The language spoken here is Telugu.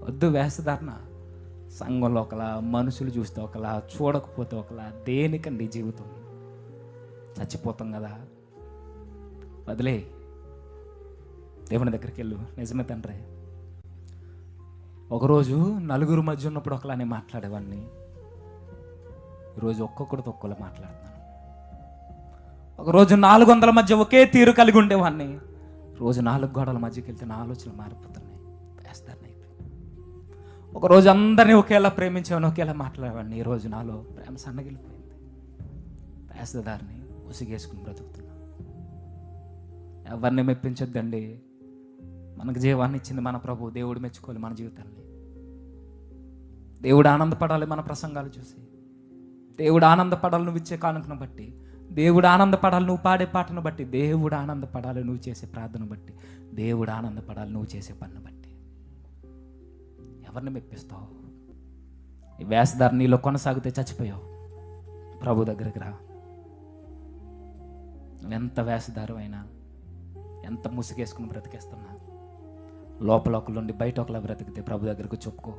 వద్దు వేషధారణ. సంఘంలో ఒకలా, మనుషులు చూస్తే ఒకలా, చూడకపోతే ఒకలా. దేనికండి జీవితం? చచ్చిపోతాం కదా, వదిలే. దేవుని దగ్గరికి వెళ్ళు. నిజమే తండ్రి, ఒకరోజు నలుగురు మధ్య ఉన్నప్పుడు ఒకలానే మాట్లాడేవాడిని, ఈరోజు ఒక్కొక్కడితో ఒక్కోలా మాట్లాడుతున్నాను. ఒకరోజు 400 మధ్య ఒకే తీరు కలిగి ఉండేవాడిని, రోజు 4 గోడల మధ్యకి వెళ్తే నా ఆలోచనలు మారిపోతున్నాయి. వేస్తాను అయిపోయి. ఒకరోజు అందరినీ ఒకేలా ప్రేమించేవాడిని, ఒకేలా మాట్లాడేవాడిని, ఈరోజు నాలో ప్రేమ సన్నగిలిపోయింది. వేస్తదారిని ఉసిగేసుకుని బ్రతుకుతున్నా. ఎవరిని మెప్పించొద్దండి. మనకు జీవాన్ని ఇచ్చింది మన ప్రభు. దేవుడు మెచ్చుకోవాలి మన జీవితాన్ని. దేవుడు ఆనందపడాలి మన ప్రసంగాలు చూసి. దేవుడు ఆనందపడాలి నువ్వు ఇచ్చే కానుకను బట్టి. దేవుడు ఆనందపడాలి నువ్వు పాడే పాటను బట్టి. దేవుడు ఆనందపడాలి నువ్వు చేసే ప్రార్థన బట్టి. దేవుడు ఆనందపడాలి నువ్వు చేసే పన్ను బట్టి. ఎవరిని మెప్పిస్తావు? ఈ వేషధార నీలో కొనసాగితే చచ్చిపోయావు. ప్రభు దగ్గరికి రా. నువ్వెంత వేషధారం అయినా, ఎంత ముసుగేసుకుని బ్రతికేస్తున్నా, లోపల ఒకళ్ళుండి బయట ఒకలా బ్రతికితే ప్రభు దగ్గరకు చెప్పుకో.